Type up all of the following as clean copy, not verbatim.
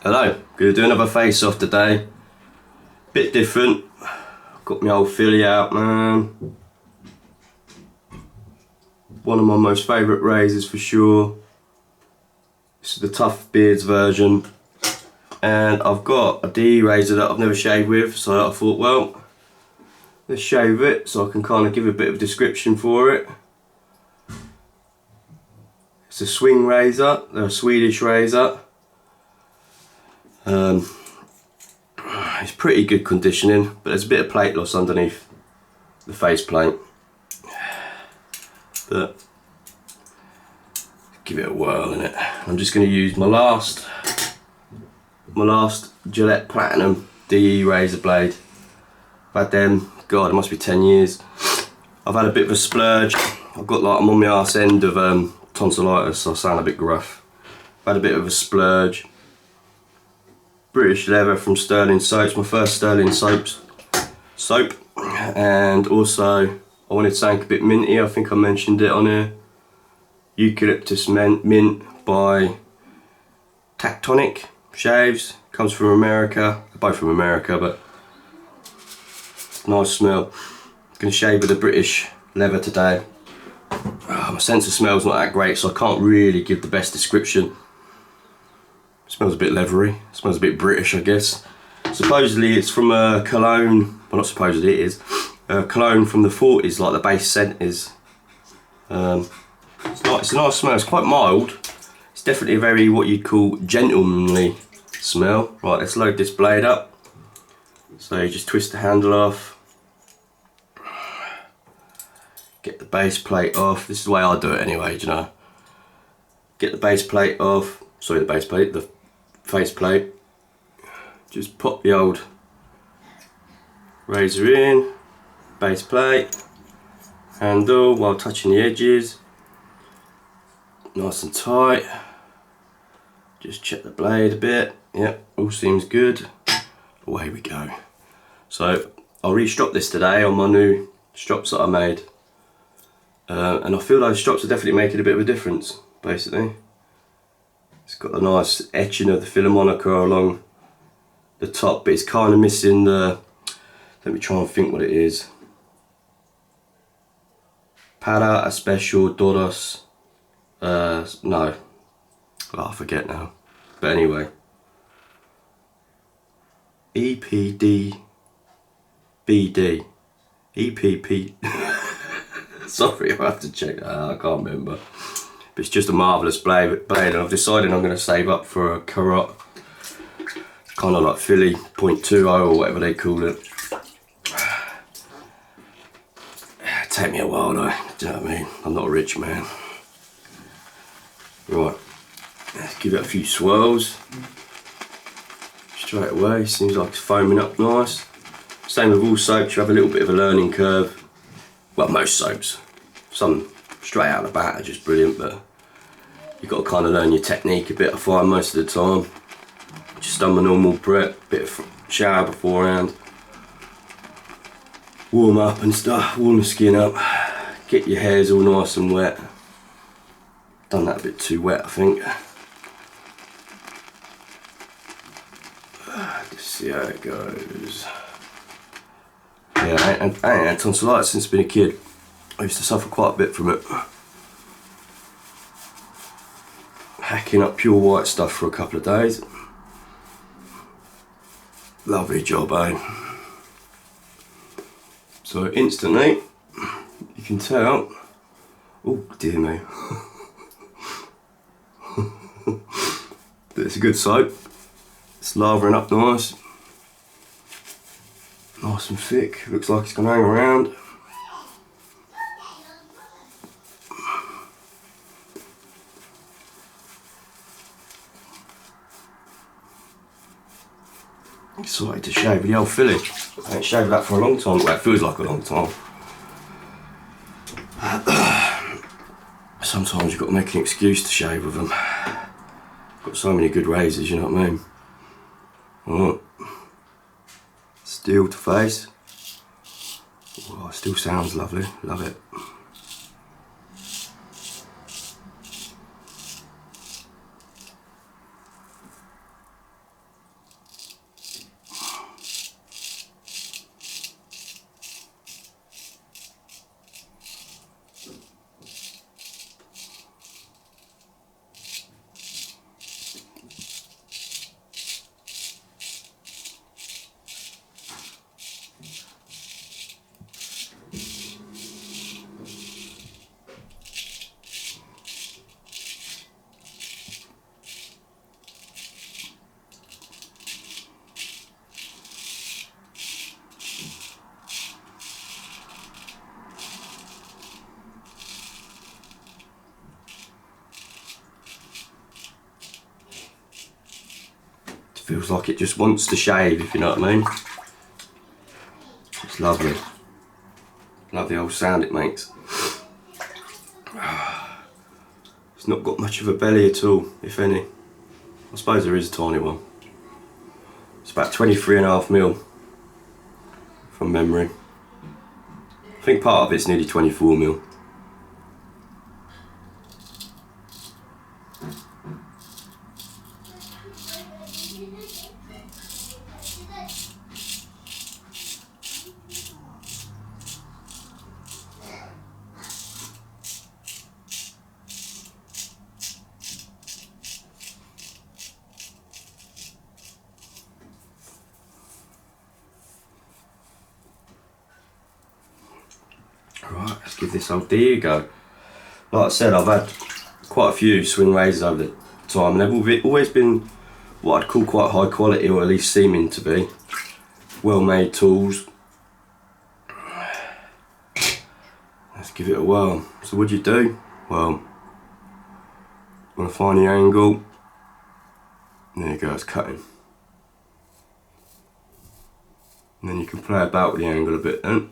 Hello, gonna do another face off today. Bit different. Got my old Fili out, man. One of my most favourite razors for sure. This is the Tough Beards version. And I've got a DE razor that I've never shaved with, so I thought, well, let's shave it so I can kind of give a bit of a description for it. It's a Swing razor, they're a Swedish razor. It's pretty good conditioning, but there's a bit of plate loss underneath the face plate. But give it a whirl in it. I'm just going to use my last Gillette Platinum DE razor blade. I've had them, God, it must be 10 years. I've had a bit of a splurge. I'm on my arse end of tonsillitis, so I sound a bit gruff. I've had a bit of a splurge. British leather from Stirling soaps, my first Stirling soap. And also I wanted something a bit minty, I think I mentioned it on here. Eucalyptus mint by Tactonic shaves, comes from America, both from America, but nice smell. I'm going to shave with a British leather today. My sense of smell's not that great, so I can't really give the best description. It smells a bit leathery, it smells a bit British, I guess. Supposedly it's from a cologne, well not supposedly it is, a cologne from the 40s, like the base scent is. It's a nice smell, it's quite mild. It's definitely a very, what you'd call, gentlemanly smell. Right, let's load this blade up. So you just twist the handle off. Get the base plate off. This is the way I do it anyway, do you know. Get the base plate off, sorry, the face plate. Just pop the old razor in, base plate, handle while touching the edges. Nice and tight. Just check the blade a bit. Yep, all seems good. Away we go. So I'll re-strop this today on my new strops that I made. And I feel those strops are definitely making a bit of a difference, basically. It's got a nice etching of the Filarmonica along the top, but it's kind of missing the, let me try and think what it is. Para Especial Duras. No. Oh, I forget now. But anyway. EPBD. EPP. Sorry, I have to check. I can't remember. But it's just a marvellous blade, and I've decided I'm going to save up for a carrot. Kind of like Fili 0.20 or whatever they call it. Take me a while though, do you know what I mean? I'm not a rich man. Right, let's give it a few swirls. Straight away, seems like it's foaming up nice. Same with all soaps, you have a little bit of a learning curve. Well, most soaps. Some straight out of the bat are just brilliant, but you've got to kind of learn your technique a bit, I find, most of the time. Just done my normal prep, bit of shower beforehand. Warm up and stuff, warm the skin up. Get your hairs all nice and wet. Done that a bit too wet, I think. Just see how it goes. Yeah, I ain't had tonsillitis since I've been a kid. I used to suffer quite a bit from it. Hacking up pure white stuff for a couple of days. Lovely job, eh? So instantly, you can tell, oh dear me, it's a good soap. It's lathering up nice. Nice and thick, looks like it's going to hang around. Excited to shave with the old Fili. I ain't shaved that for a long time, well it feels like a long time. Sometimes you've got to make an excuse to shave with them. Got so many good razors, you know what I mean? Alright. Steel to face. Oh, it still sounds lovely, love it. Feels like it just wants to shave, if you know what I mean. It's lovely. Love the old sound it makes. It's not got much of a belly at all, if any. I suppose there is a tiny one. It's about 23.5mm from memory. I think part of it's nearly 24mm. Right, let's give this old D a go. Like I said, I've had quite a few swing razors over the time, and they've always been what I'd call quite high quality, or at least seeming to be. Well made tools. Let's give it a whirl. So what do you do? Well, want to find the angle. There you go, it's cutting. And then you can play about with the angle a bit then.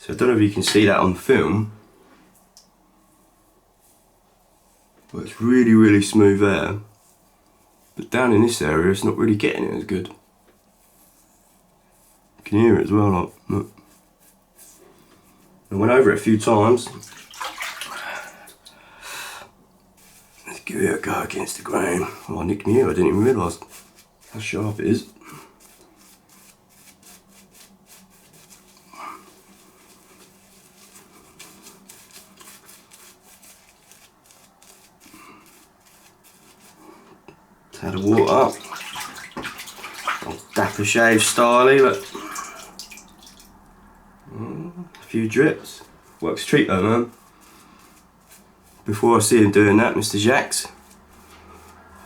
So I don't know if you can see that on film, but it's really, really smooth air. But down in this area, it's not really getting it as good. You can hear it as well, like, look. I went over it a few times. Let's give it a go against the grain. Oh, I nicked my ear, I didn't even realise how sharp it is. Had the water up. Old dapper shave styly, but a few drips. Works a treat though, man. Before I see him doing that, Mr. Jacks,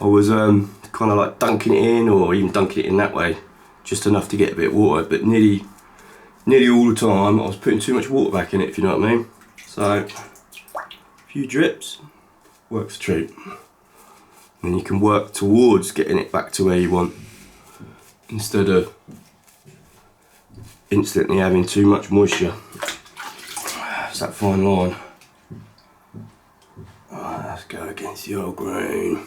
I was kind of like dunking it in, or even dunking it in that way, just enough to get a bit of water, but nearly all the time I was putting too much water back in it, if you know what I mean. So, a few drips, works a treat. And then you can work towards getting it back to where you want, instead of instantly having too much moisture. It's that fine line. Right, let's go against the old grain.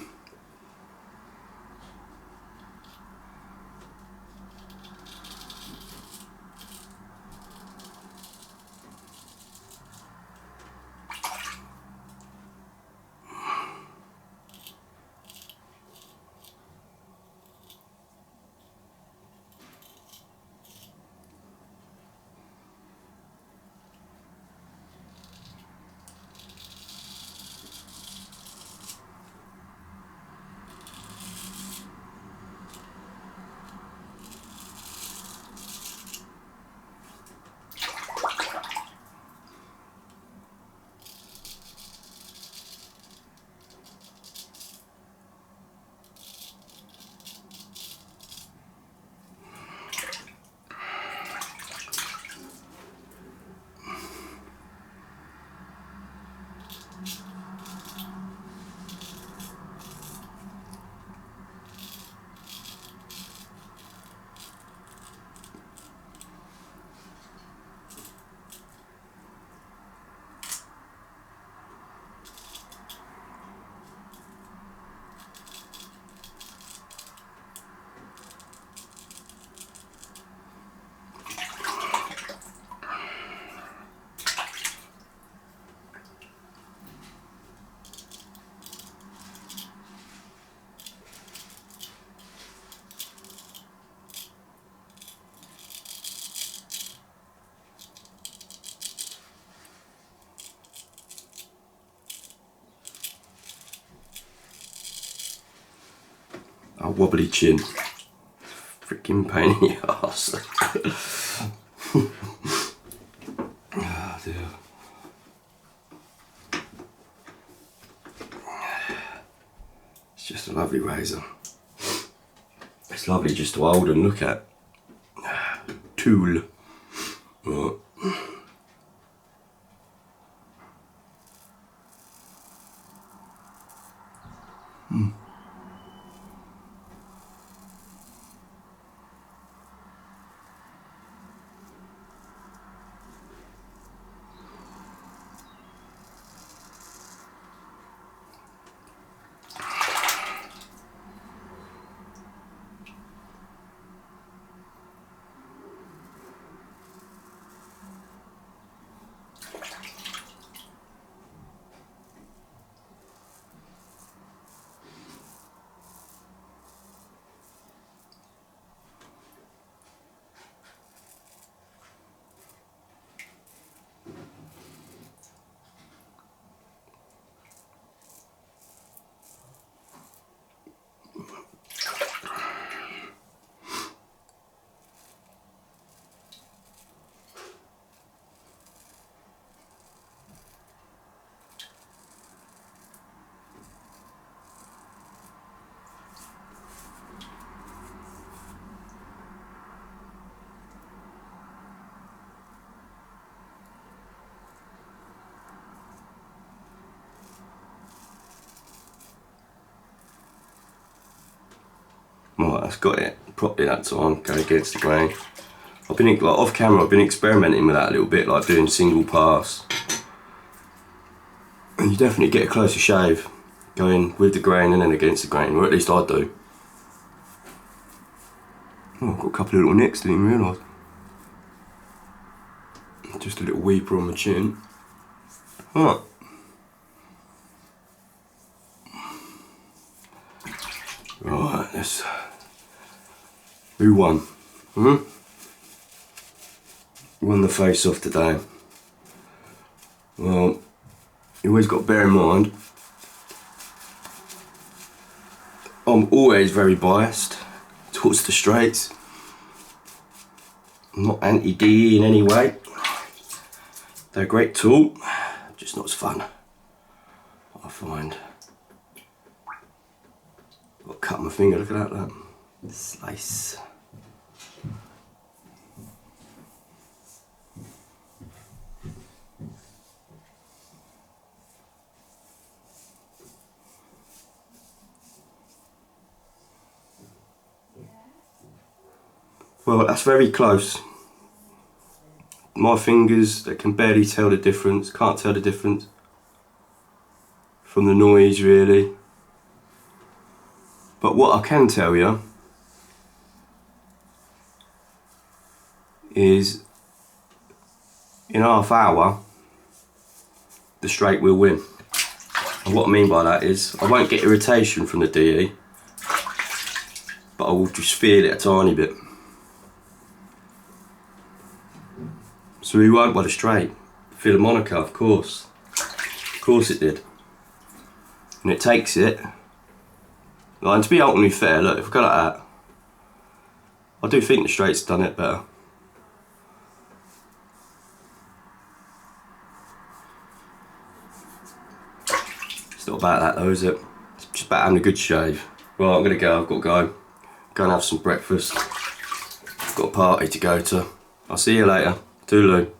A wobbly chin. Freaking pain in the arse. Oh dear. It's just a lovely razor. It's lovely just to hold and look at. Tool. Right. Right, that's got it properly that time, go against the grain. I've been, like, off camera, I've been experimenting with that a little bit, like doing single pass. And you definitely get a closer shave going with the grain and then against the grain, or at least I do. Oh, I've got a couple of little nicks, didn't even realise. Just a little weeper on my chin. Right. Right, let's... Who won? Who won the face off today? Well, you always got to bear in mind, I'm always very biased towards the straights. I'm not anti-DE in any way. They're a great tool, just not as fun, I find. Got to cut my finger, look at that. Slice. Well, that's very close. My fingers, they can barely tell the difference, can't tell the difference from the noise really. But what I can tell you is in half hour, the straight will win. And what I mean by that is, I won't get irritation from the DE, but I will just feel it a tiny bit. So we won't, well, the straight. Filarmonica, of course. Of course it did. And it takes it. Like, and to be ultimately fair, look, if I go like that, I do think the straight's done it better. It's not about that though, is it? It's just about having a good shave. Right, I'm gonna go, I've got to go. Go and have some breakfast. I've got a party to go to. I'll see you later. Toodaloo.